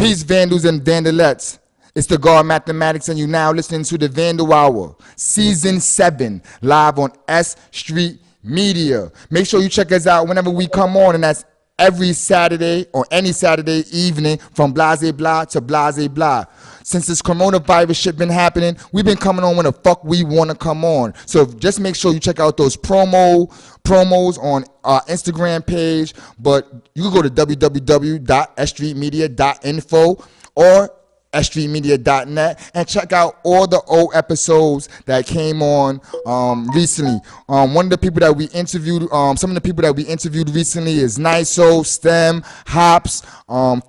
Peace, Vandals and Vandalettes. It's the God Mathematics, and you now listening to the Vandal Hour, Season 7, live on S.STREET Media. Make sure you check us out whenever we come on, and that's every Saturday or any Saturday evening from blase blah to blase blah. Since this coronavirus shit been happening, we've been coming on when the fuck we want to come on. So just make sure you check out those promos on our Instagram page, but you can go to www.sstreetmedia.info or sstreetmedia.net and check out all the old episodes that came on recently. One of the people that we interviewed, some of the people that we interviewed recently is Niso, Stem, Hops,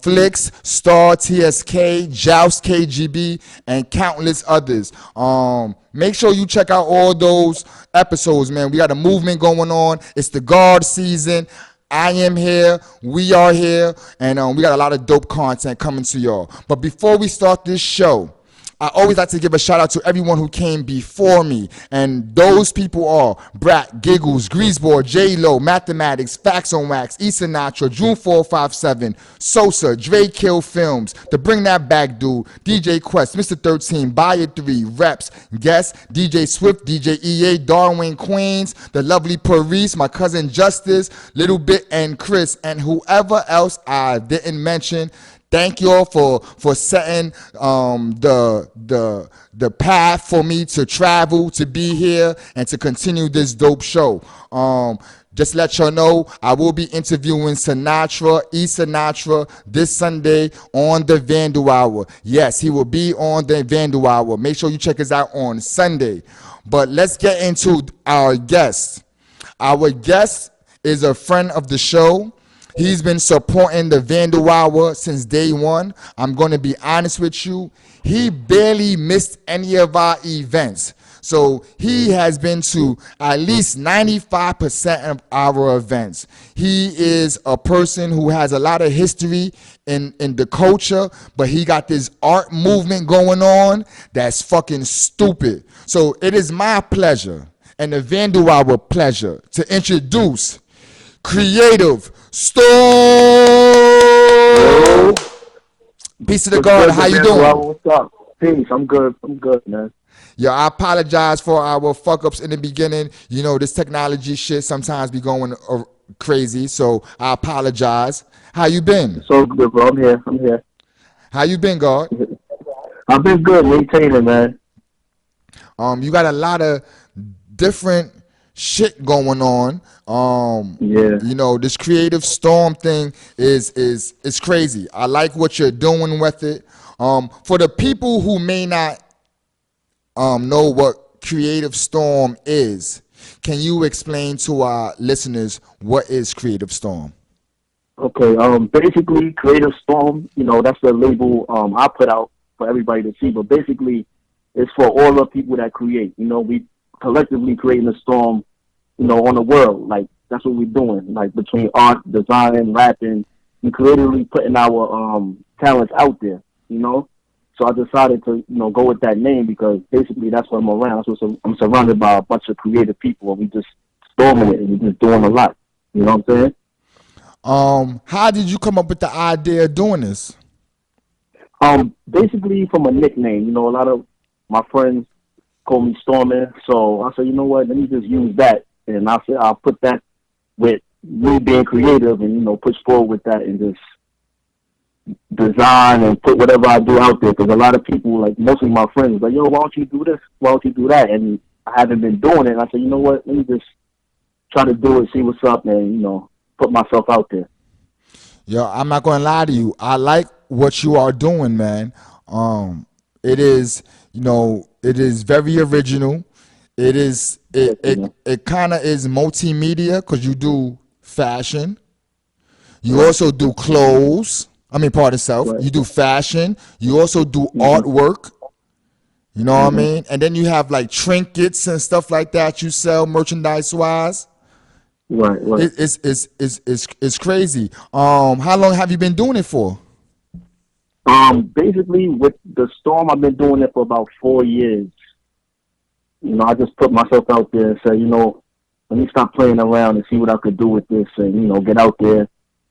Flicks, Star, TSK, Joust, KGB, and countless others. Make sure you check out all those episodes, man. We got a movement going on. It's the guard season. I am here, we are here, and we got a lot of dope content coming to y'all. But before we start this show, I always like to give a shout out to everyone who came before me. And those people are Brat, Giggles, Greaseboard, J-Lo, Mathematics, Facts on Wax, E. Sinatra, June 457, Sosa, Dre Kill Films, The Bring That Back Dude, DJ Quest, Mr. 13, Buyer 3, Reps, Guest, DJ Swift, DJ EA, Darwin Queens, The Lovely Paris, my cousin Justice, Little Bit and Chris, and whoever else I didn't mention. Thank you all for setting the path for me to travel, to be here, and to continue this dope show. Just let y'all know, I will be interviewing Sinatra, E. Sinatra, this Sunday on the Vandal Hour. Yes, he will be on the Vandal Hour. Make sure you check us out on Sunday. But let's get into our guest. Our guest is a friend of the show. He's been supporting the Vandal Hour since day one. I'm going to be honest with you. He barely missed any of our events. So he has been to at least 95% of our events. He is a person who has a lot of history in the culture, but he got this art movement going on that's fucking stupid. So it is my pleasure and the Vandal Hour pleasure to introduce Creativ Storm. Peace to the God. How you doing? What's up? Peace. I'm good, man. Yeah, I apologize for our fuck ups in the beginning. You know, this technology shit sometimes be going crazy, so I apologize. How you been? So good, bro. I'm here. How you been, God? I've been good, maintaining, man. You got a lot of different shit going on. Yeah. You know, this Creativ Storm thing is crazy. I like what you're doing with it. For the people who may not know what Creativ Storm is, can you explain to our listeners what is Creativ Storm? Okay. Basically, Creativ Storm, you know, that's the label I put out for everybody to see. But basically, it's for all the people that create. You know, we collectively creating a storm, you know, on the world. Like, that's what we're doing. Like, between art, design, rapping, we creatively putting our talents out there, you know? So I decided to, you know, go with that name because basically that's what I'm around. So I'm surrounded by a bunch of creative people, and we just storming it, and we're just doing a lot. You know what I'm saying? How did you come up with the idea of doing this? Basically from a nickname. You know, a lot of my friends call me Stormin', so I said, you know what, let me just use that, and I said I'll put that with me being creative and, you know, push forward with that and just design and put whatever I do out there, because a lot of people, like mostly my friends, like, yo, why don't you do this? Why don't you do that? And I haven't been doing it, and I said, you know what, let me just try to do it, see what's up, and, you know, put myself out there. Yo, I'm not gonna lie to you. I like what you are doing, man. It is, you know, it is very original. It kind of is multimedia because you do fashion. You also do clothes. I mean, part of self. Right. You do fashion. You also do artwork. You know what I mean? And then you have like trinkets and stuff like that you sell merchandise wise. Right. It's crazy. How long have you been doing it for? Basically with the Storm, I've been doing it for about 4 years. You know, I just put myself out there and said, you know, let me stop playing around and see what I could do with this, and, you know, get out there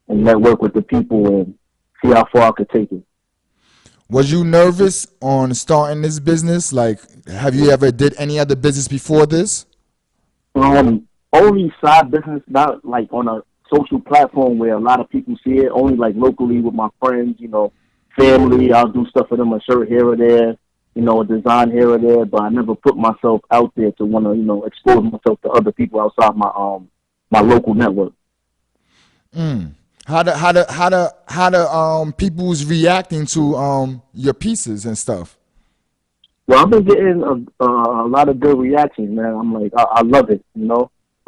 and network with the people and see how far I could take it. Was you nervous on starting this business? Like, have you ever did any other business before this? Only side business, not like on a social platform where a lot of people see it. Only like locally with my friends, family. I'll do stuff for them, a shirt here or there, a design here or there. But I never put myself out there to want to, expose myself to other people outside my local network. Mm. How the people's reacting to your pieces and stuff? Well, I've been getting a lot of good reactions, man. I'm like, I love it.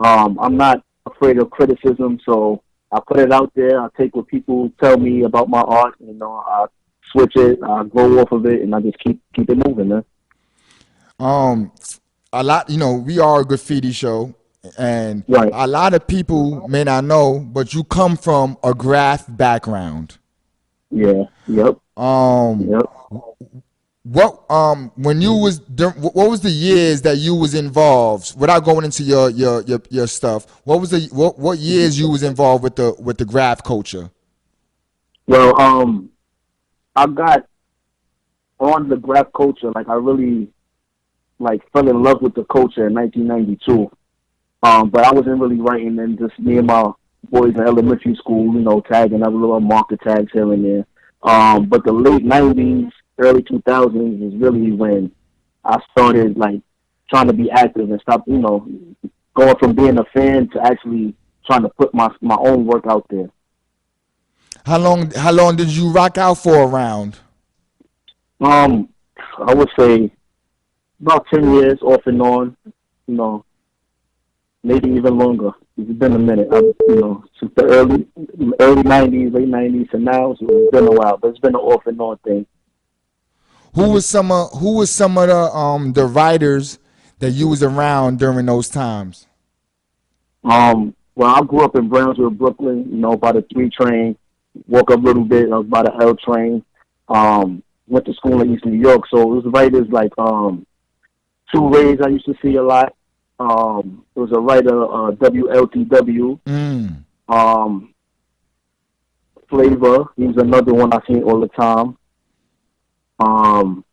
I'm not afraid of criticism, so I put it out there. I take what people tell me about my art, I switch it, I grow off of it, and I just keep it moving, man. Um, a lot, we are a graffiti show, and Right. a lot of people may not know, but you come from a graph background. Yeah. Yep. Um, Yep. what when you was what was the years that you was involved without going into your stuff? What was the what years you was involved with the graph culture? Well, I got on the graph culture. Like I really like fell in love with the culture in 1992. But I wasn't really writing, and just me and my boys in elementary school, tagging up little marker tags here and there. But the late '90s, early 2000s is really when I started like trying to be active and stop, going from being a fan to actually trying to put my own work out there. How long did you rock out for around? Um, I would say about 10 years off and on, you know, maybe even longer. It's been a minute. Since the early '90s, late '90s, to now, so it's been a while. But it's been an off and on thing. Who was some of the writers that you was around during those times? Well, I grew up in Brownsville, Brooklyn. By the 3 train. Woke up a little bit. I was by the L train. Went to school in East New York, so it was writers like Two Rays. I used to see a lot. There was a writer, WLTW. Mm. Um, Flavor. He was another one I seen all the time. Um,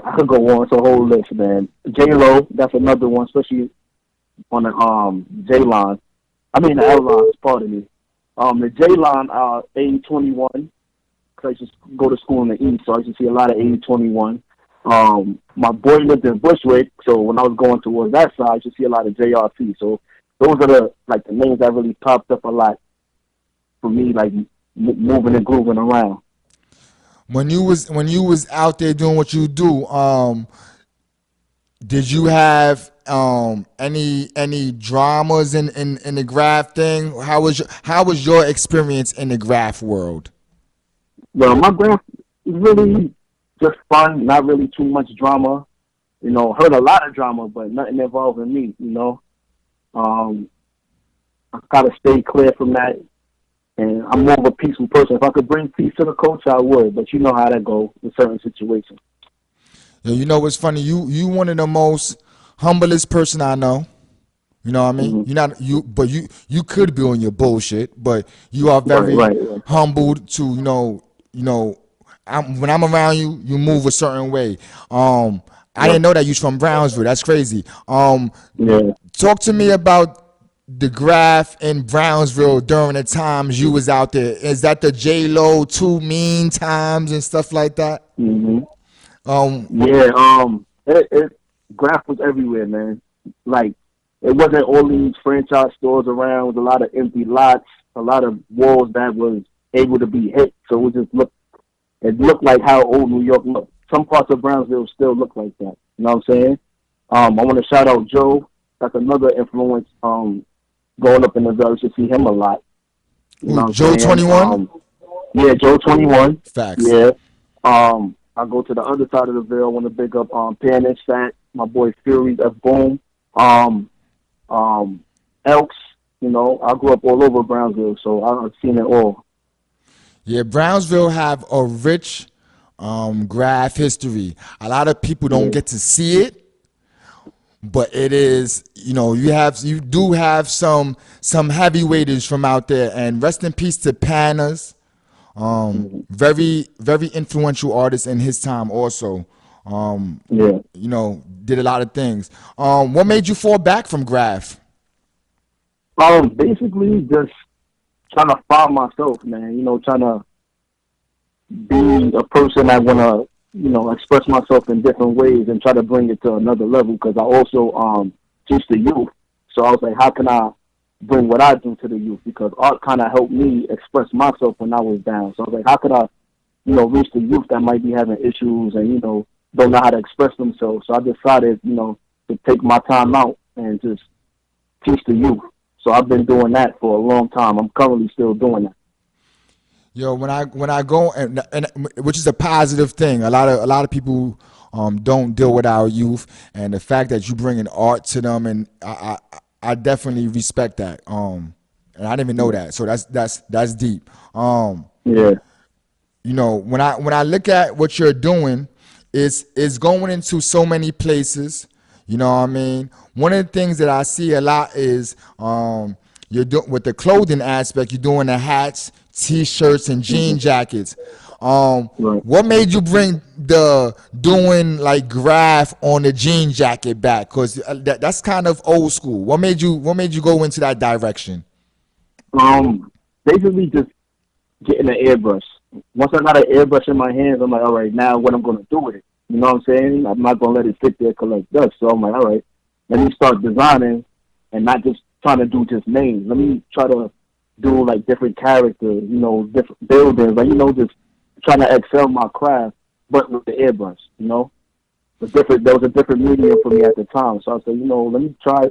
I could go on. It's a whole list, man. J Lo. That's another one, especially on the J line. I mean the L line. Pardon me. The J line, 8021. Cause I used to go to school in the East, so I used to see a lot of 8021. My boy lived in Bushwick, so when I was going towards that side, I used to see a lot of JRP. So those are the names that really popped up a lot for me, like moving and grooving around. When you was out there doing what you do, did you have any dramas in the graph thing? How was your experience in the graph world? Well, my graph is really just fun, not really too much drama. Heard a lot of drama, but nothing involving me. Um, I gotta stay clear from that. And I'm more of a peaceful person. If I could bring peace to the culture, I would. But you know how that goes in certain situations. Yeah, you know what's funny? You one of the most humblest person I know. You know what I mean? Hmm. You're not you, but you could be on your bullshit, but you are Right, very right, right. humbled to when I'm around you, you move a certain way. I Yep. didn't know that you're from Brownsville. That's crazy. Yeah. Talk to me about the graph in Brownsville during the times you was out there. Is that the J Lo Too Mean times and stuff like that? Hmm. Um, Yeah. Graph was everywhere, man. Like, it wasn't all these franchise stores around. It was a lot of empty lots, a lot of walls that was able to be hit. So it looked like how old New York looked. Some parts of Brownsville still look like that. You know what I'm saying? I want to shout out Joe. That's another influence. Growing up in the village, to see him a lot. You who know what Joe I'm saying? 21? Yeah, Joe 21. Facts. Yeah. I go to the other side of the ville. I want to big up Panic Fat, my boy Fury, F Boom, um, Elks. I grew up all over Brownsville, so I've seen it all. Yeah, Brownsville have a rich graph history. A lot of people don't Yeah. get to see it, but it is, you do have some heavyweights from out there. And rest in peace to Panas. Very, very influential artist in his time also. Yeah. You know, did a lot of things. What made you fall back from GRAFF? Basically just trying to find myself, man. You know, trying to be a person that wanna, express myself in different ways and try to bring it to another level. Because I also teach the youth, so I was like, how can I bring what I do to the youth? Because art kind of helped me express myself when I was down. So I was like, how could I, reach the youth that might be having issues and don't know how to express themselves? So I decided, to take my time out and just teach the youth. So I've been doing that for a long time. I'm currently still doing that. Yo, when I go and which is a positive thing. A lot of people don't deal with our youth, and the fact that you bringing art to them, and I definitely respect that. And I didn't even know that, so that's deep. Yeah. You know, when I look at what you're doing, it's going into so many places. You know what I mean? One of the things that I see a lot is you're doing with the clothing aspect. You're doing the hats, t-shirts, and jean jackets. Right. What made you bring the doing like graph on the jean jacket back? Cause that's kind of old school. What made you go into that direction? Basically just getting an airbrush. Once I got an airbrush in my hands, I'm like, all right, now what I'm gonna do with it? You know what I'm saying? I'm not gonna let it sit there collect dust. So I'm like, all right, let me start designing and not just trying to do just names. Let me try to do like different characters, different buildings, like just trying to excel my craft, but with the airbrush. There was a different medium for me at the time. So I said, let me try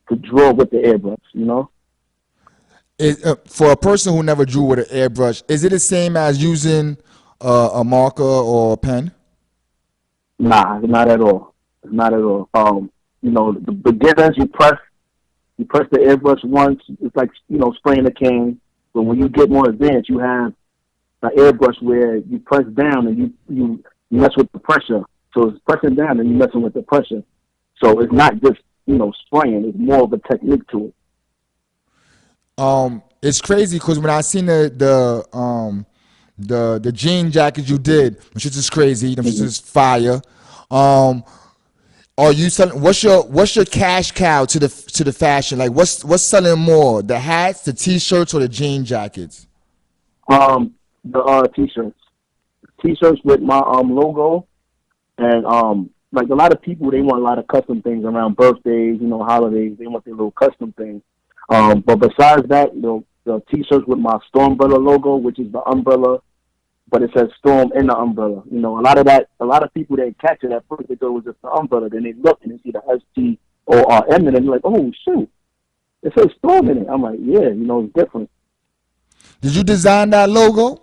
to draw with the airbrush. For a person who never drew with an airbrush, is it the same as using a marker or a pen? Nah, not at all. Not at all. The beginners, you press the airbrush once. It's like spraying a cane. But when you get more advanced, you have an airbrush where you press down and you mess with the pressure. So it's pressing down and you messing with the pressure. So it's not just spraying. It's more of a technique to it. It's crazy because when I seen the jean jacket you did, which is just crazy, which is Mm-hmm. just fire. Um, are you selling? What's your cash cow to the fashion? Like what's selling more, the hats, the t-shirts, or the jean jackets? The t-shirts with my logo, and like a lot of people, they want a lot of custom things around birthdays, holidays. They want their little custom things. But besides that, the t-shirts with my Stormbrella logo, which is the umbrella, but it says Storm in the umbrella. A lot of people that catch it at first, they thought it was just the umbrella. Then they look and they see the STORM, and they're like, oh shoot, it says Storm in it. I'm like, yeah, it's different. Did you design that logo?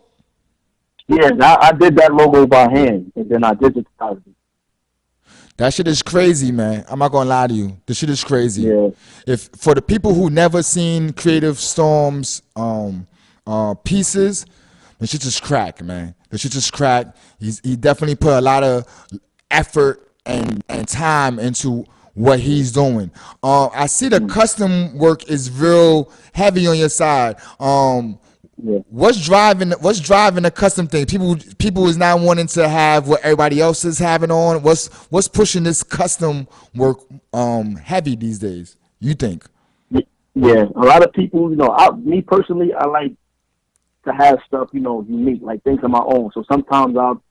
Yeah, I did that logo by hand, and then I digitized it. That shit is crazy, man. I'm not gonna lie to you. The shit is crazy. Yeah, If for the people who never seen Creative Storm's pieces, the shit just crack, man. The shit just crack. He definitely put a lot of effort and time into what he's doing. I see the custom work is real heavy on your side. yeah. What's driving the custom thing? People is not wanting to have what everybody else is having on. What's pushing this custom work heavy these days? You think? Yeah, a lot of people, me personally, I like to have stuff, unique, like things of my own. So sometimes I'll,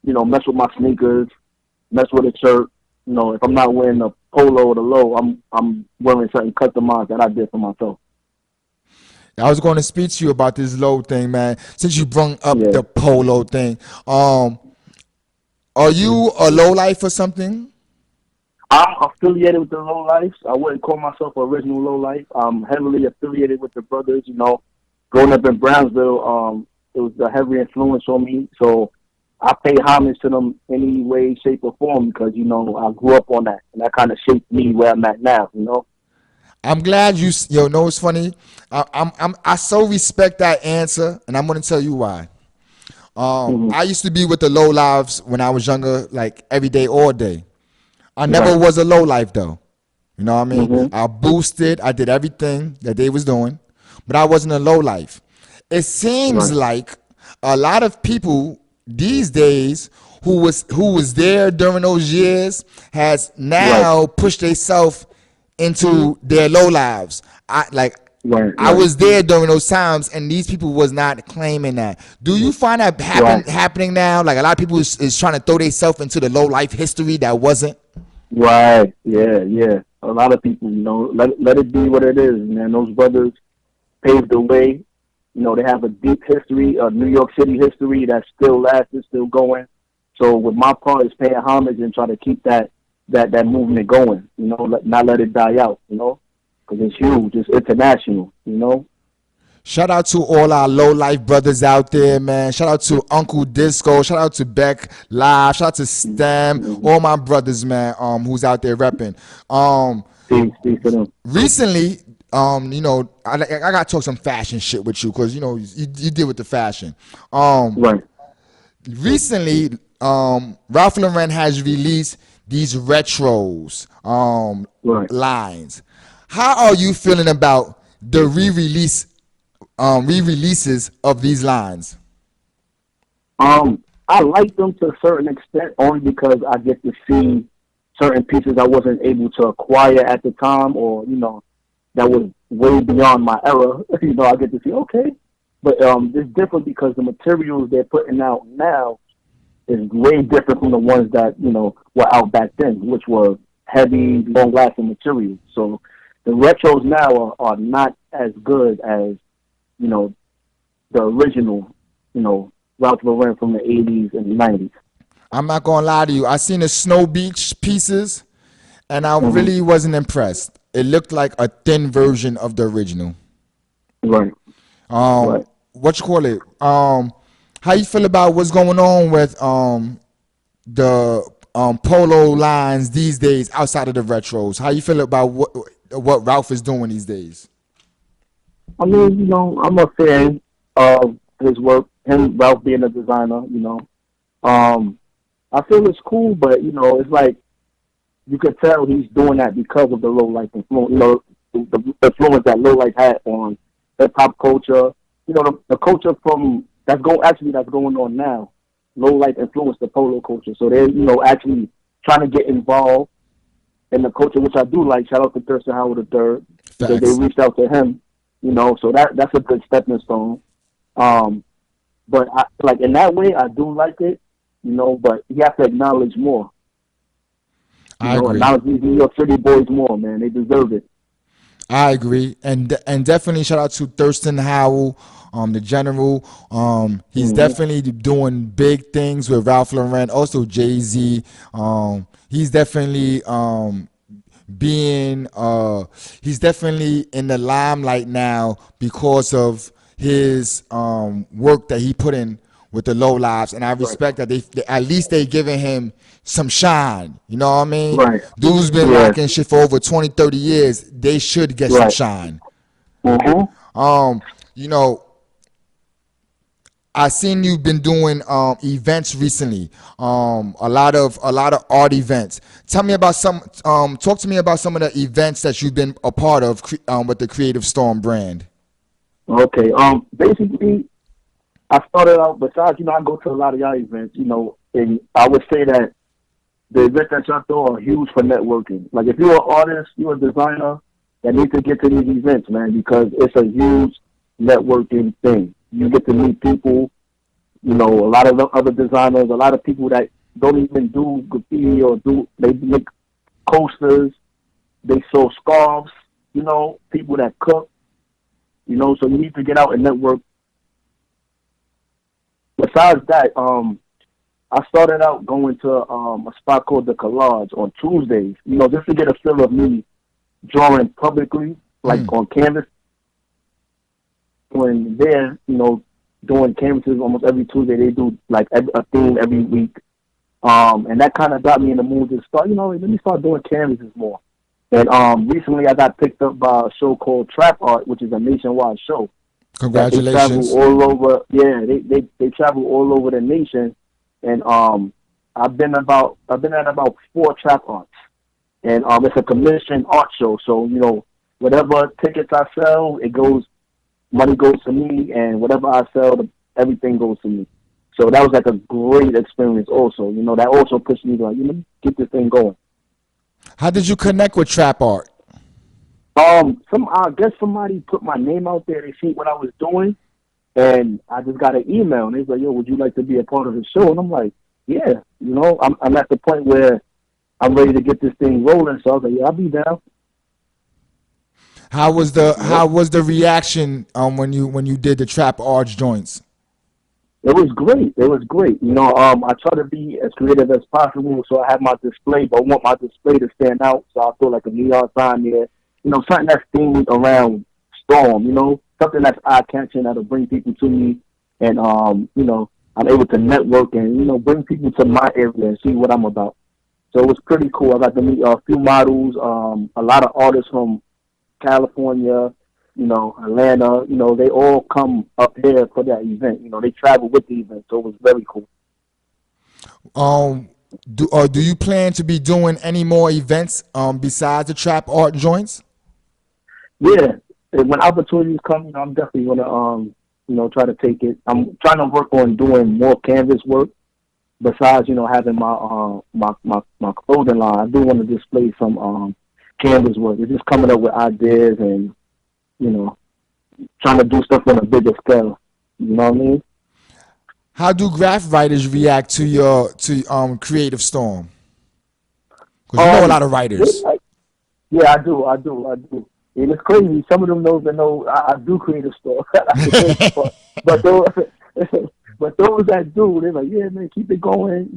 mess with my sneakers, mess with a shirt. If I'm not wearing the polo or the low, I'm wearing something customized that I did for myself. I was going to speak to you about this low thing, man. Since you brung up Yeah. the polo thing, are you a low life or something? I'm affiliated with the Low Life. I wouldn't call myself an original Low Life. I'm heavily affiliated with the brothers. Growing up in Brownsville, it was a heavy influence on me. So I pay homage to them any way, shape, or form because I grew up on that, and that kind of shaped me where I'm at now. I'm glad you know it's funny. I so respect that answer, and I'm gonna tell you why. Hmm. I used to be with the low lives when I was younger, like every day, all day. I never Right. was a low life though. You know what I mean? Hmm. I boosted, I did everything that they was doing, but I wasn't a low life. It seems Right. like a lot of people these days who was there during those years has Right. now pushed themselves into their low lives. Right. I Right. was there during those times, and these people was not claiming that. Do you find that Right. happening now? Like a lot of people is trying to throw themselves into the low life history that wasn't. Right. Yeah. Yeah. A lot of people, let it be what it is, man. Those brothers paved the way. They have a deep history, a New York City history that still lasts, is still going. So with my part is paying homage and try to keep that movement going. Not let it die out. Because it's huge, it's international. Shout out to all our low life brothers out there, man. Shout out to Uncle Disco. Shout out to Beck Live. Shout out to Stem. Mm-hmm. All my brothers, man. Who's out there repping. Peace to them. Recently, I gotta talk some fashion shit with you because you deal with the fashion. Right. Recently, Ralph Lauren has released these retros Right. lines. How are you feeling about the re-releases of these lines? I like them to a certain extent only because I get to see certain pieces I wasn't able to acquire at the time, or that was way beyond my era. I get to see, okay, but it's different because the materials they're putting out now is way different from the ones that were out back then, which were heavy, long-lasting materials. So the retros now are not as good as the original, Ralph Lauren from the 80s and 90s. I'm not gonna lie to you. I seen the Snow Beach pieces, and I Mm-hmm. really wasn't impressed. It looked like a thin version of the original. Right, right. What you call it? How you feel about what's going on with the polo lines these days outside of the retros? How you feel about what Ralph is doing these days? I mean, I'm a fan of his work. Him, Ralph being a designer, I feel it's cool, but it's like you could tell he's doing that because of the low life influence. The influence that low life had on hip hop culture. The culture that's going on now. Low life influenced the polo culture, so they're actually trying to get involved in the culture, which I do like. Shout out to Thurston Howard III because they Facts. reached out to him. So that's a good stepping stone. But like in that way, I do like it. But you have to acknowledge more. I agree. Acknowledge these New York City boys more, man. They deserve it. I agree, and definitely shout out to Thurston Howell, the general. He's Mm-hmm. definitely doing big things with Ralph Lauren, also Jay Z. He's definitely being he's definitely in the limelight now because of his work that he put in with the low lives, and I Right. respect that they at least they giving him some shine. You know what I mean? Right. Dude's been Yeah. rocking shit for over 20, 30 years. They should get some Right. shine. Mm-hmm. Um, you know, I seen you've been doing events recently. A lot of art events. Tell me about some. Talk to me about some of the events that you've been a part of with the Creative Storm brand. Okay. Basically, I started out. Besides, I go to a lot of y'all events. And I would say that the events that y'all throw are huge for networking. Like if you're an artist, you're a designer that needs to get to these events, man, because it's a huge networking thing. You get to meet people, a lot of other designers, a lot of people that don't even do graffiti or they make coasters, they sew scarves, people that cook, so you need to get out and network. Besides that, I started out going to a spot called the Collage on Tuesdays, just to get a feel of me drawing publicly, like Mm. on canvas. When they're, doing canvases almost every Tuesday, they do like a theme every week. And that kind of got me in the mood to start, let me start doing canvases more. And recently I got picked up by a show called Trap Art, which is a nationwide show that they travel Congratulations. all over. Yeah, they travel all over the nation. And I've been at about 4 trap arts. And it's a commission art show. So, whatever tickets I sell, money goes to me, and whatever I sell, everything goes to me. So that was like a great experience also. That also pushed me to like, get this thing going. How did you connect with trap art? I guess somebody put my name out there. They see what I was doing, and I just got an email, and they was like, "Yo, would you like to be a part of the show?" And I'm like, "Yeah." I'm at the point where I'm ready to get this thing rolling. So I was like, "Yeah, I'll be down." How was Yep. the reaction when you did the trap art joints? It was great. It was great. I try to be as creative as possible, so I have my display, but I want my display to stand out. So I feel like a neon sign there. Something that's themed around Storm. Something that's eye catching that'll bring people to me, and I'm able to network and bring people to my area and see what I'm about. So it was pretty cool. I got to meet a few models, a lot of artists from California, Atlanta, they all come up here for that event. They travel with the event, so it was very cool. Um, do you plan to be doing any more events besides the trap art joints? Yeah, and when opportunities come, I'm definitely gonna try to take it. I'm trying to work on doing more canvas work besides having my clothing line. I do want to display some canvas work. It's just coming up with ideas and you know trying to do stuff on a bigger scale. You know what I mean? How do graph writers react to your creative storm? Because you know a lot of Yeah, writers. yeah, I do. And it's crazy. Some of them knows that know I do create a store. That's the crazy part. But those, but those that do, they're like, yeah, man, keep it going.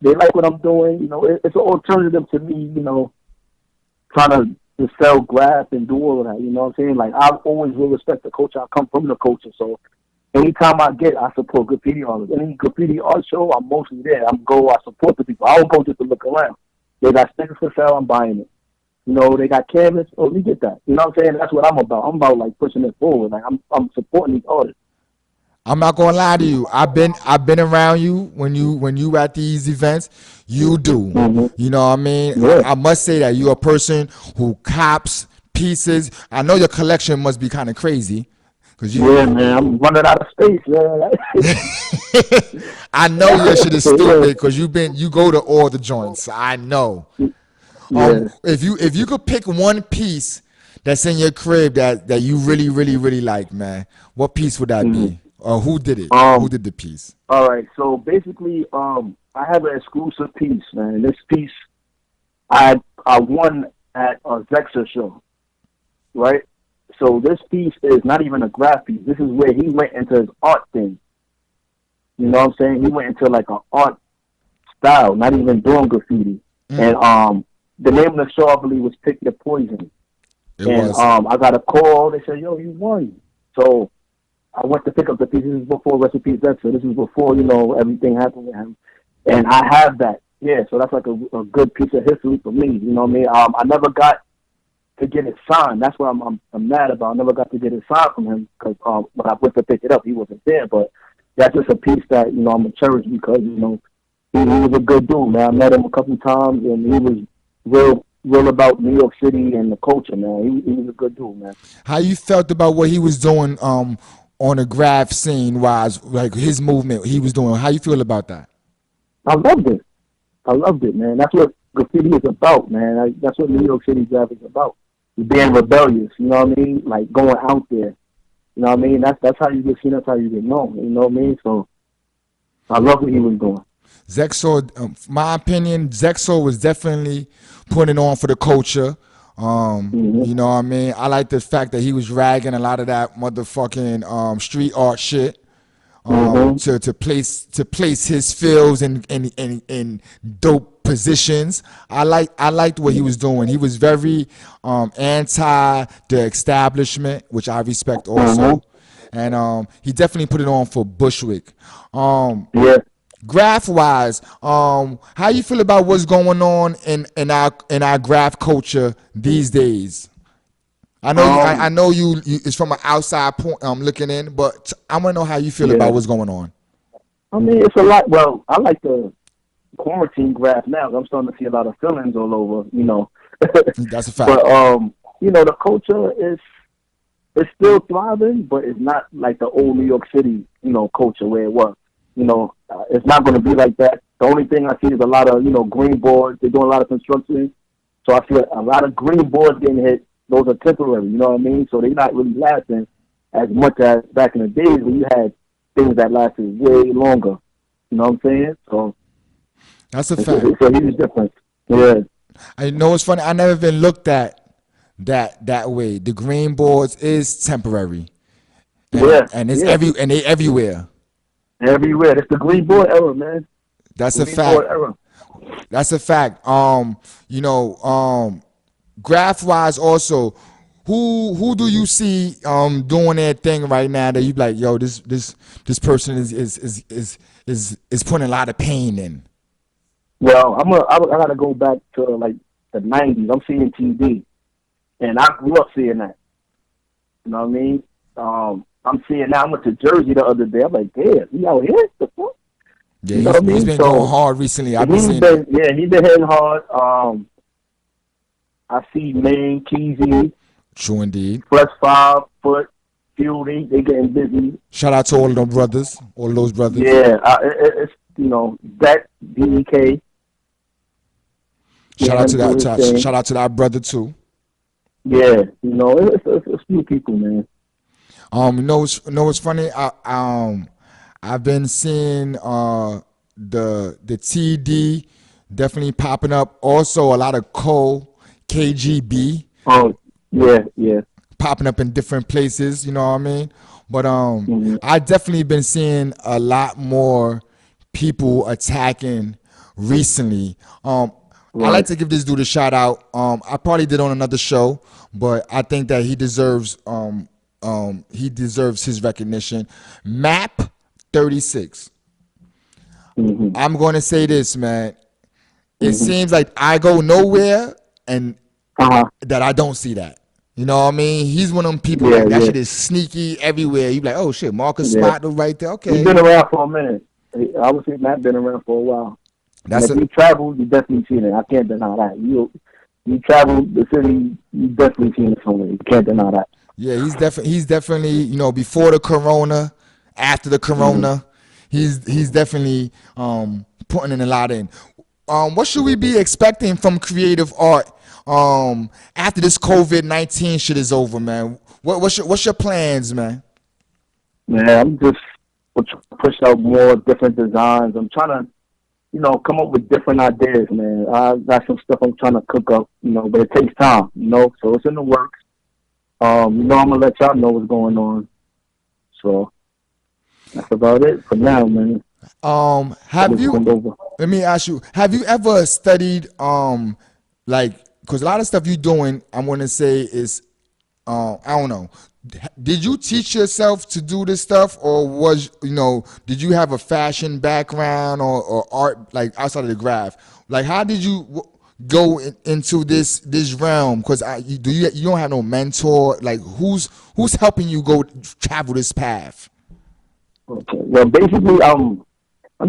They like what I'm doing. It's an alternative to me. Trying to sell grass and do all of that. You know what I'm saying? Like I always will respect the culture. I come from the culture, so anytime I support graffiti artists. Any graffiti art show, I'm mostly there. I support the people. I don't go just to look around. They got stickers for sale, I'm buying it. They got canvas, oh, we get that. You know what I'm saying? That's what I'm about. I'm about like pushing it forward. Like I'm supporting these artists. I'm not gonna lie to you. I've been around you when you at these events. You do. Mm-hmm. You know what I mean? Yeah. I must say that you're a person who cops pieces. I know your collection must be kind of crazy, cause Yeah, man. I'm running out of space, man. I know your shit is yeah. stupid because you go to all the joints. I know. Yeah. If you could pick one piece that's in your crib that you really really really like, man, what piece would that Mm-hmm. be? Or who did it? Who Um. did the piece? All right. So basically, I have an exclusive piece, man. This piece, I won at a Zexa show, right? So this piece is not even a graph piece. This is where he went into his art thing. You know what I'm saying? He went into like an art style, not even doing graffiti. And Mm, the name of the show I believe was Pick Your Poison. it And was. I got a call. They said, "Yo, you won." So I went to pick up the piece. This is before Recipe Zexa. This is before everything happened with him. And I have that. Yeah, so that's like a good piece of history for me. You know what I mean? I never got to get it signed. That's what I'm mad about. I never got to get it signed from him because when I went to pick it up, he wasn't there. But that's just a piece that I'm gonna cherish because he was a good dude, man. I met him a couple of times, and he was real about New York City and the culture, man. He was a good dude, man. How you felt about what he was doing on the graph scene wise, like his movement he was doing. How you feel about that? I loved it. I loved it, man. That's what graffiti is about, man. That's what New York City graphic is about. Being rebellious, you know what I mean? Like going out there. You know what I mean? That's how you get seen. That's how you get known. You know what I mean? So I love what he was doing. Zexo, my opinion, Zexo was definitely putting on for the culture. Mm-hmm. You know what I mean? I like the fact that he was ragging a lot of that motherfucking street art shit. Mm-hmm. To place his feels in dope positions. I liked what he was doing. He was very anti the establishment, which I respect Mm-hmm. also, and he definitely put it on for Bushwick. Yeah. Graph wise, how you feel about what's going on in our graph culture these days? I Um. know you it's from an outside point looking in, but I want to know how you feel about Yeah. what's going on. I mean, it's a lot. Well, I like the quarantine graph now. I'm starting to see a lot of feelings all over. That's a fact. But the culture is. it's still thriving, but it's not like the old New York City, culture where it was. It's not going to be like that. The only thing I see is a lot of, green boards. They're doing a lot of construction. So I see a lot of green boards getting hit. Those are temporary, you know what I mean? So they're not really lasting as much as back in the days when you had things that lasted way longer. You know what I'm saying? So That's a it's fact. it's a huge difference. Yeah. I know it's funny. I never been looked at that way. The green boards is temporary, Yeah. and it's Yeah. they everywhere. Everywhere. It's the green board era, man. That's a Green board fact. era. That's a fact. You know, graph wise also, who do you see doing their thing right now that you be like, yo, this person is putting a lot of pain in. Well, I gotta go back to like the '90s. I'm seeing TV, and I grew up seeing that. You know what I mean? I'm seeing now. I went to Jersey the other day. I'm like, damn, he out here? The fuck? Yeah, You know what I he's mean? been going So hard recently. I've been he's seeing been, that. yeah, he's been hitting hard. I see Maine, Keezy, True indeed. Plus 5 Foot, Fuel. They getting busy. Shout out to all of them brothers, all those brothers. Yeah, it's that DEK Shout getting out to him do his thing. shout out to that brother too. Yeah, it's a few people, man. What's funny? I've been seeing the TD definitely popping up. Also, a lot of KGB Oh, yeah, yeah. popping up in different places. You know what I mean? But Hmm. I definitely been seeing a lot more people attacking recently. I like Right. to give this dude a shout out. I probably did on another show, but I think that he deserves his recognition. Map 36. Hmm. I'm going to say this, man. It Hmm. seems like I go nowhere and Uh-huh. that I don't see that. You know what I mean? He's one of them people Yeah, like that yeah, shit is sneaky everywhere. You be like, oh shit, Marcus yeah. Spot right there. He's Okay, been around for a minute. I would say Matt been around for a while. And that's if a you travel, you definitely seen it. I can't deny that. You travel the city, you definitely seen it somewhere. You can't deny that. yeah. He's definitely before the corona, after the Hmm. corona, he's definitely putting in a lot in. What should we be expecting from creative art after this COVID-19 shit is over, man? What's your plans, man? Man, I'm just push out more different designs. I'm trying to, come up with different ideas, man. I got some stuff I'm trying to cook up, but it takes time, so it's in the works. I'm gonna let y'all know what's going on. So that's about it for now, man. Have Just you? send over. Let me ask you. Have you ever studied like because a lot of stuff you doing, I'm gonna say is I don't know. Did you teach yourself to do this stuff, or did you have a fashion background or art like outside of the graph? Like, how did you go into this realm? Because you don't have no mentor. Like, who's helping you go travel this path? Okay. Well, basically, I'm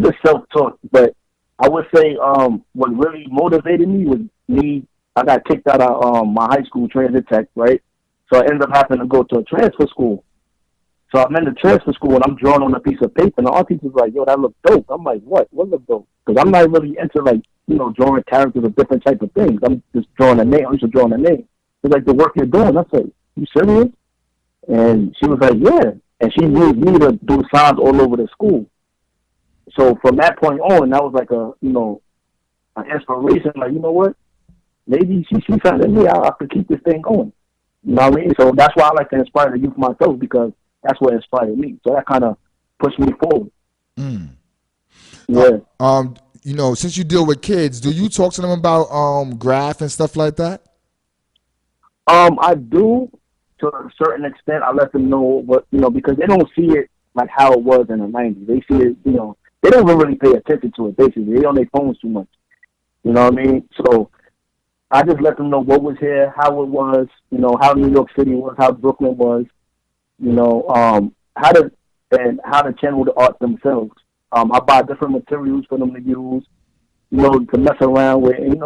just self-taught, but I would say what really motivated me was me. I got kicked out of my high school transit tech, right? So I ended up having to go to a transfer school. So I'm in the transfer school and I'm drawing on a piece of paper, and the art teacher's like, "Yo, that looks dope." I'm like, "What? What looks dope?" Because I'm not really into like drawing characters of different type of things. I'm just drawing a name. I'm just drawing a name. It's like the work you're doing. I said, "You serious?" And she was like, "Yeah." And she used me to do signs all over the school. So from that point on, that was like an inspiration. Like, you know what? Maybe she found in me. I could keep this thing going. You know what I mean? So that's why I like to inspire the youth myself, because that's what inspired me. So that kind of pushed me forward. Mm. Uh, Yeah. since you deal with kids, do you talk to them about graph and stuff like that? I do to a certain extent. I let them know what because they don't see it like how it was in the '90s. They see it, they don't even really pay attention to it. Basically, they on their phones too much. You know what I mean? So I just let them know what was here, how it was, how New York City was, how Brooklyn was, how to channel the art themselves. I buy different materials for them to use, to mess around with, and,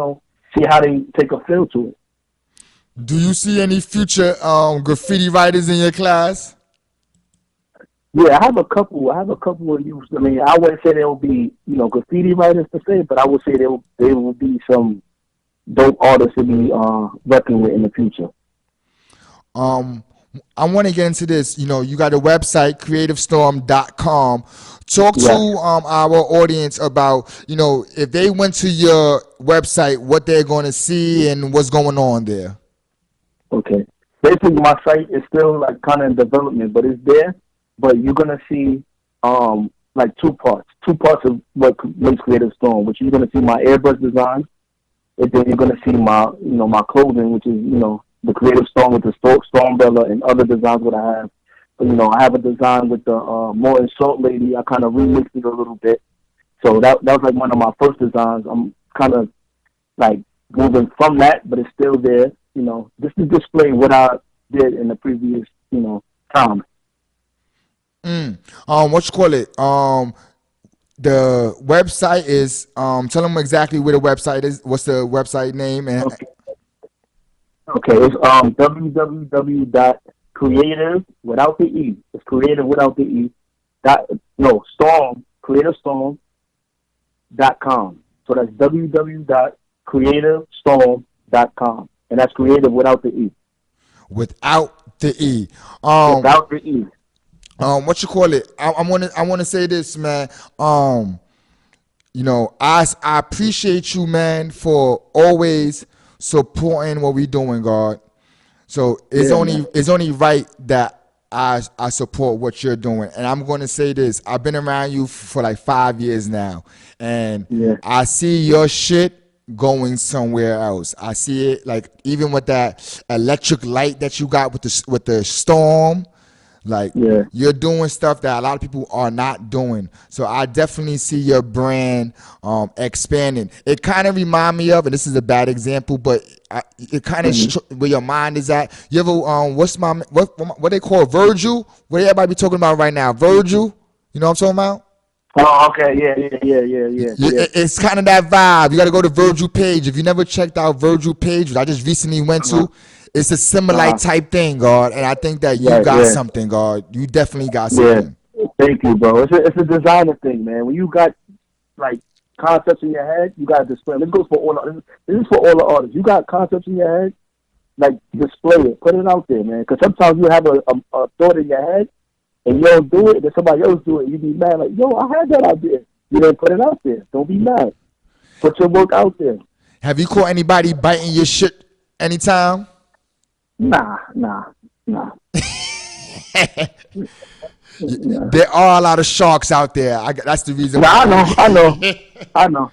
see how they take a feel to it. Do you see any future graffiti writers in your class? Yeah, I have a couple. I have a couple of youth. I mean, I wouldn't say they will be, graffiti writers per se, but I would say they will be some dope artists to be working with in the future. Um, I want to get into this. You got a website, creativestorm.com. Talk to Yes. our audience about, if they went to your website, what they're going to see and what's going on there. Okay. Basically, my site is still like kind of in development, but it's there. But you're gonna see like two parts of what makes Creative Storm, which you're gonna see my airbrush designs, and then you're gonna see my my clothing, which is the Creative Storm with the storm umbrella and other designs that I have. But, I have a design with the Morton Salt Lady. I kind of remixed it a little bit, so that was like one of my first designs. I'm kind of like moving from that, but it's still there. Just to display what I did in the previous time. What you call it? The website is tell them exactly where the website is. What's the website name? And Okay. Okay, it's www.creative without the e. It's creative without the e. Dot no storm creativestorm.com. So that's www.creativestorm.com, and that's creative without the e. without the E. Um, Without the e. what you call it? I want to say this, man. I appreciate you, man, for always supporting what we doing, God. So it's Yeah, only man. it's only right that I support what you're doing. And I'm going to say this: I've been around you for like 5 years now, and Yeah. I see your shit going somewhere else. I see it like even with that electric light that you got with the storm. Like Yeah. you're doing stuff that a lot of people are not doing. So I definitely see your brand expanding. It kind of remind me of, and this is a bad example, but it kind of Mm-hmm. where your mind is at. You ever what they call Virgil? What everybody be talking about right now? Virgil. You know what I'm talking about? Oh, okay. Yeah. Yeah. Yeah. Yeah. Yeah. Yeah. It's kind of that vibe. You got to go to Virgil Page. If you never checked out Virgil Page, which I just recently went Uh huh. to, it's a Uh similar huh. type thing, God. And I think that you Right. got Yeah. something, God. You definitely got Yeah. something. Thank you, bro. It's a designer thing, man. When you got like concepts in your head, you gotta display them. This goes for all. This is for all the artists. You got concepts in your head, like display it, put it out there, man. Because sometimes you have a thought in your head and you don't do it, and then somebody else do it. And you be mad, like, yo, I had that idea. You didn't put it out there. Don't be mad. Put your work out there. Have you caught anybody biting your shit anytime? Nah, nah, nah. Nah, There are a lot of sharks out there. That's the reason nah, why. I know, I know, I know,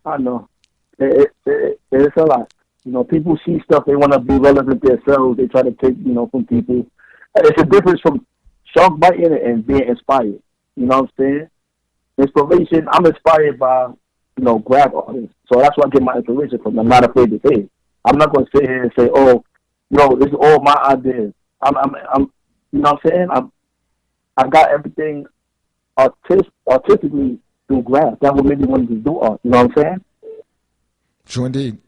I know. It's a lot. People see stuff, they want to be relevant themselves. They try to take, from people. It's a difference from shark biting and being inspired. You know what I'm saying? Inspiration, I'm inspired by, GRAFF artists. So that's where I get my inspiration from. I'm not afraid to say it. I'm not going to sit here and say, oh, this is all my ideas. I'm you know what I'm saying? I got everything artistically through GRAFF. That what made me want to do art. You know what I'm saying? True indeed.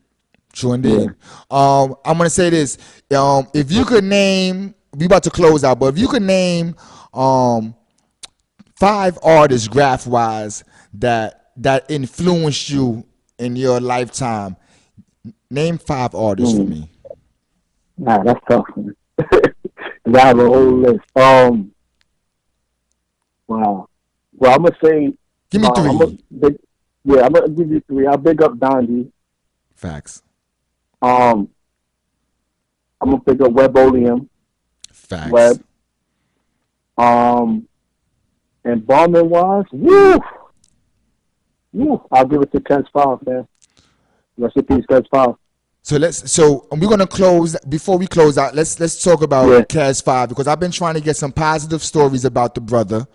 True Yeah. indeed. I'm gonna say this. If you could name, we about to close out, but if you could name, 5 artists, graph wise, that influenced you in your lifetime, name 5 artists for Mm. me. Nah, that's tough. Man. I have a whole list. Wow. Well, I'm gonna say, Give me I'm gonna 3. big, yeah, I'm gonna give you three. I'll big up Dondi. Facts. Um, I'm gonna pick up Webolium, Facts. Web. Um, and bombing wise, woo, woo. I'll give it to Ken's Five, man. Rest in peace, Ken's Five. So we're gonna close. Before we close out, let's talk Yeah, about Cas 5 because I've been trying to get some positive stories about the brother.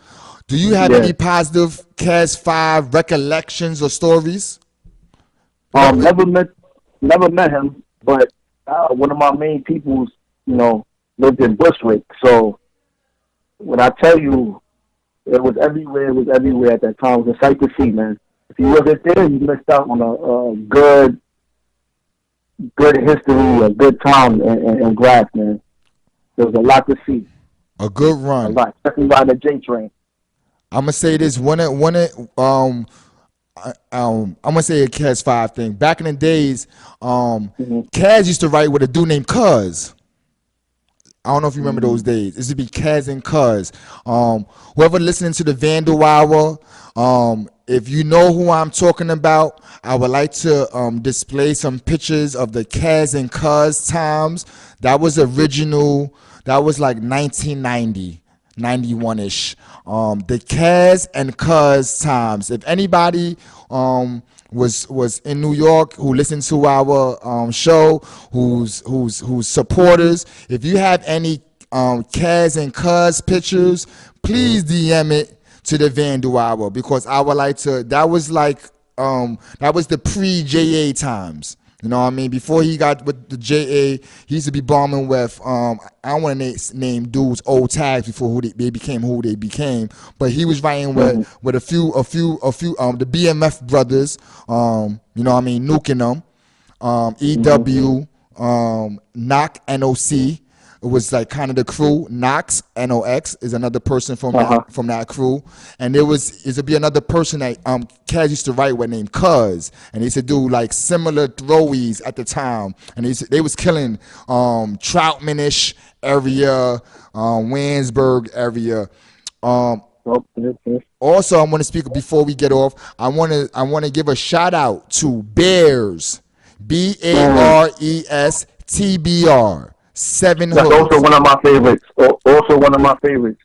Do you have yeah. any positive Cas 5 recollections or stories? You know, Never met him, but one of my main peoples, lived in Bushwick. So when I tell you, it was everywhere. It was everywhere at that time. It was a sight to see, man. If you wasn't there, you missed out on a good good history, a good time in GRAFF, man. There's a lot to see, A good a run. lot, especially riding the J train. I'm gonna say this I'm gonna say a Kaz 5 thing. Back in the days, Mm-hmm. Kaz used to write with a dude named Cuz. I don't know if you remember those Mm-hmm. days. It used to be Kaz and Cuz. Whoever listening to the Vandal Hour, if you know who I'm talking about, I would like to display some pictures of the Kaz and Cuz times. That was original. That was like 1990. 91ish. The Kaz and Cuz times. If anybody was in New York who listened to our show, who's supporters, if you have any Kaz and Cuz pictures, please DM it to the Vandal Hour because I would like to. That was the pre JA times. You know what I mean? Before he got with the JA, he used to be bombing with I don't want to name dudes old tags before they became who they became, but he was writing Mm-hmm. with a few the BMF brothers, you know what I mean, nuking them, Mm-hmm. EW, Knock NOC. It was like kind of the crew. Knox NOX is another person Uh-huh. from that crew, and there was is to be another person that Kaz used to write with named Cuz, and they used to do like similar throwies at the time, and they was killing Troutmanish area, Wansburg area. Um, So, mm-hmm. Also, I want to speak before we get off. I want to give a shout out to Bears, Mm. BARESTBR, Seven That's also Hoods. one of my favorites. Also one of my favorites.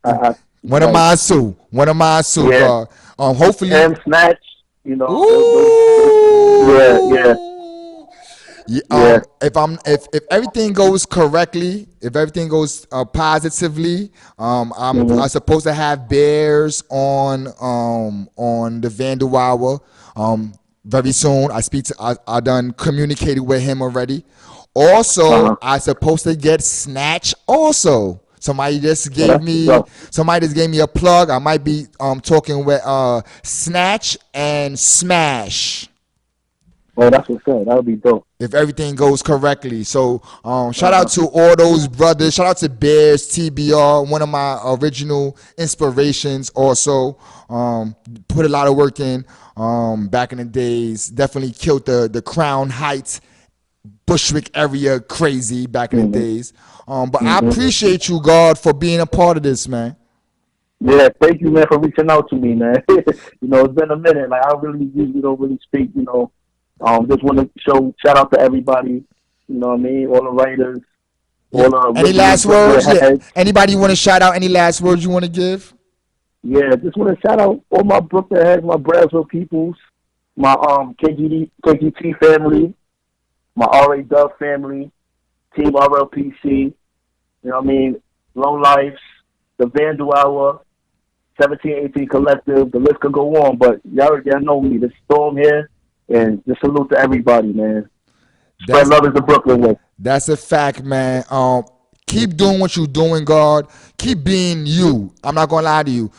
I One of like, my Sue. One of my Sue, yeah. God. Hopefully. And Snatch, you know, those yeah, yeah, Ooh. Yeah, yeah. if everything goes correctly, if everything goes positively, Mm-hmm. I supposed to have Bears on the Vandal Hour very soon. I done communicated with him already. Also, Uh-huh. I supposed to get Snatch also. Well, that's what's up. Somebody just gave me a plug. I might be talking with Snatch and Smash Oh, that's what's up. That would be dope. if everything goes correctly. So shout out Uh-huh. to all those brothers. Shout out to Bears TBR, one of my original inspirations. Also, put a lot of work in back in the days. Definitely killed the Crown Heights, Bushwick area crazy back in the Mm-hmm. days. But I Mm-hmm. appreciate you, God, for being a part of this, man. Yeah, thank you, man, for reaching out to me, man. It's been a minute. Like, I really usually don't really speak, just want to shout out to everybody, you know what I mean? All the writers, Yeah. all the Any original last Brooklyn words? Yeah. heads. Anybody want to shout out? Any last words you want to give? Yeah, just want to shout out all my Brooklyn heads, my Brownsville peoples, my KGT family, my RA Dove family, Team RLPC, you know what I mean? Low Life, the Vandal Hour, 1718 Collective, the list could go on, but y'all know me, the Storm here, and just salute to everybody, man. Spread That's love is the Brooklyn way. That's a fact, man. Keep doing what you're doing, God. Keep being you. I'm not gonna lie to you.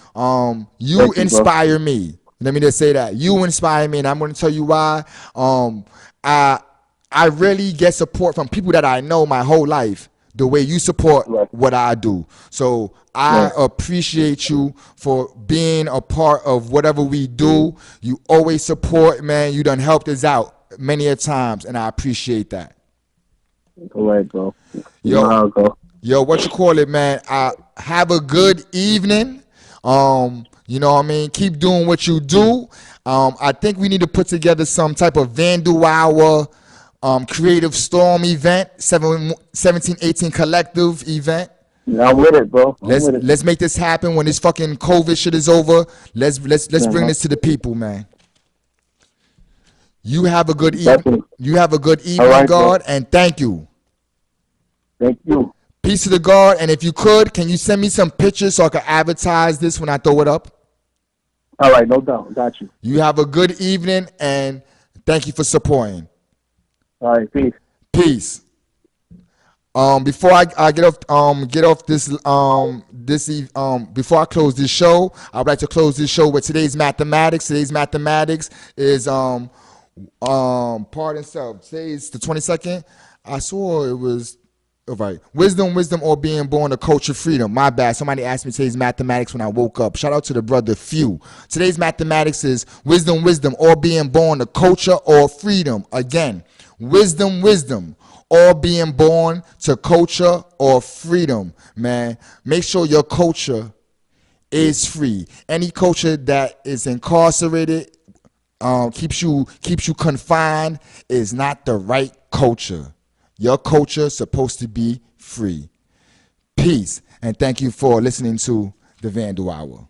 You Thank you, bro. inspire me. Let me just say that you inspire me, and I'm gonna tell you why. I I really get support from people that I know my whole life. The way you support Right, what I do, so I right. appreciate you for being a part of whatever we do. You always support, man. You done helped us out many a times, and I appreciate that. All right, bro. You know Yo, how it go. Yo, what you call it, man? Have a good evening. You know what I mean? Keep doing what you do. I think we need to put together some type of Vandal Hour, Creative Storm event, 1718 Collective event. Yeah, I'm with it, bro. I'm with it. Let's make this happen when this fucking COVID shit is over. Let's bring Uh-huh. this to the people, man. You have a good evening. Definitely. You have a good All evening, right, bro. God, and thank you. Thank you. Peace to the God. And if you could, can you send me some pictures so I can advertise this when I throw it up? All right, no doubt. Got you. You have a good evening and thank you for supporting. All right, peace. Peace. Before I get off before I close this show, I would like to close this show with today's mathematics. Today's mathematics is Pardon self. Today's the 22nd. I saw it was all right. Wisdom, or being born a culture freedom. My bad. Somebody asked me today's mathematics when I woke up. Shout out to the brother Few. Today's mathematics is wisdom, or being born a culture or freedom. Again, wisdom, or being born to culture or freedom. Man, make sure your culture is free. Any culture that is incarcerated, keeps you confined, is not the right culture. Your culture is supposed to be free. Peace, and thank you for listening to the Vandal Hour.